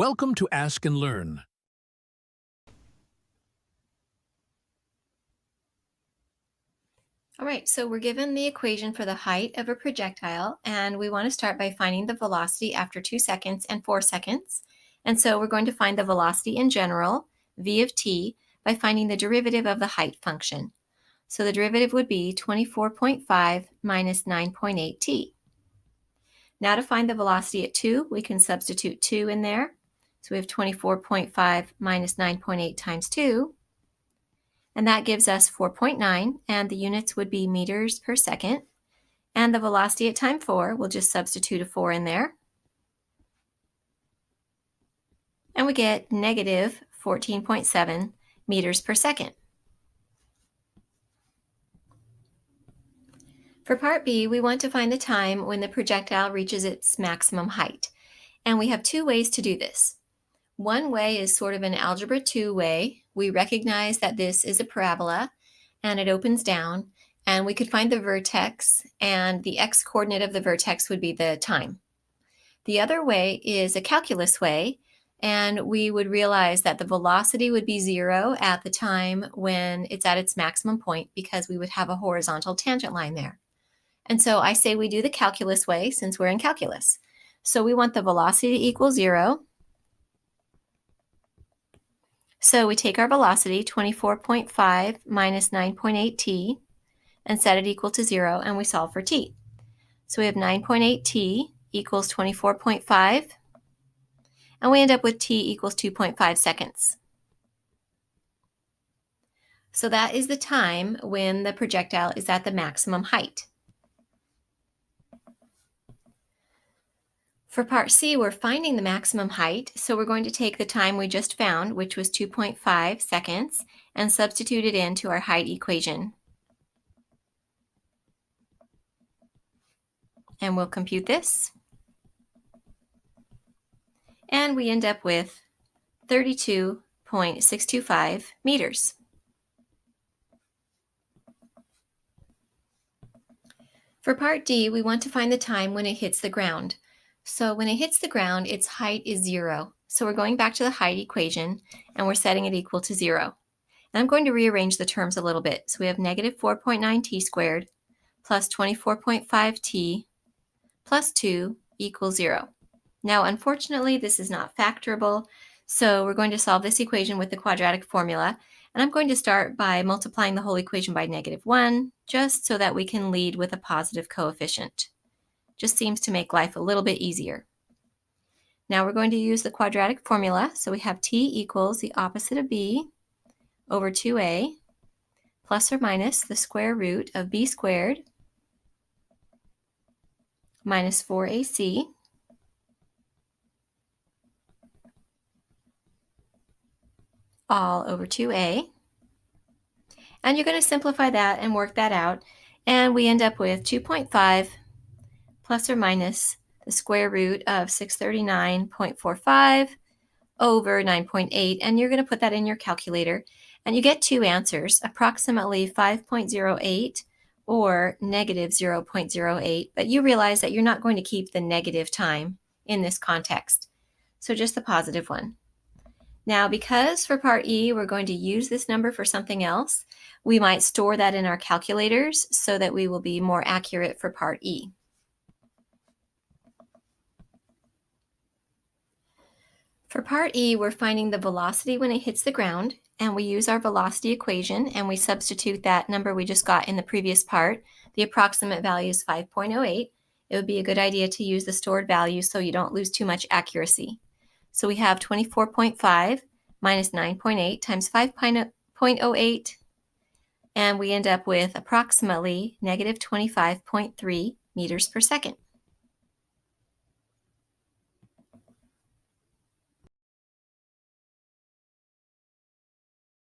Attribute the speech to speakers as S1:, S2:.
S1: Welcome to Ask and Learn.
S2: All right, so we're given the equation for the height of a projectile, and we want to start by finding the velocity after 2 seconds and 4 seconds. And so we're going to find the velocity in general, v of t, by finding the derivative of the height function. So the derivative would be 24.5 minus 9.8t. Now to find the velocity at 2, we can substitute 2 in there. So we have 24.5 minus 9.8 times 2. And that gives us 4.9, and the units would be meters per second. And the velocity at time 4, we'll just substitute a 4 in there. And we get negative 14.7 meters per second. For part B, we want to find the time when the projectile reaches its maximum height. And we have 2 ways to do this. One way is sort of an algebra 2 way. We recognize that this is a parabola and it opens down, and we could find the vertex, and the x-coordinate of the vertex would be the time. The other way is a calculus way, and we would realize that the velocity would be 0 at the time when it's at its maximum point because we would have a horizontal tangent line there. And so I say we do the calculus way since we're in calculus. So we want the velocity to equal 0. So we take our velocity, 24.5 minus 9.8t, and set it equal to 0, and we solve for t. So we have 9.8t equals 24.5, and we end up with t equals 2.5 seconds. So that is the time when the projectile is at the maximum height. For part C, we're finding the maximum height, so we're going to take the time we just found, which was 2.5 seconds, and substitute it into our height equation. And we'll compute this. And we end up with 32.625 meters. For part D, we want to find the time when it hits the ground. So when it hits the ground, its height is 0. So we're going back to the height equation, and we're setting it equal to 0. And I'm going to rearrange the terms a little bit. So we have negative 4.9t squared plus 24.5t plus 2 equals 0. Now, unfortunately, this is not factorable, so we're going to solve this equation with the quadratic formula. And I'm going to start by multiplying the whole equation by negative 1, just so that we can lead with a positive coefficient. Just seems to make life a little bit easier. Now we're going to use the quadratic formula, so we have t equals the opposite of b over 2a plus or minus the square root of b squared minus 4ac all over 2a. And you're going to simplify that and work that out, and we end up with 2.5 plus or minus the square root of 639.45 over 9.8, and you're going to put that in your calculator, and you get 2 answers, approximately 5.08 or negative 0.08, but you realize that you're not going to keep the negative time in this context, so just the positive one. Now, because for part E, we're going to use this number for something else, we might store that in our calculators so that we will be more accurate for part E. For part E, we're finding the velocity when it hits the ground, and we use our velocity equation, and we substitute that number we just got in the previous part. The approximate value is 5.08. It would be a good idea to use the stored value so you don't lose too much accuracy. So we have 24.5 minus 9.8 times 5.08, and we end up with approximately negative 25.3 meters per second.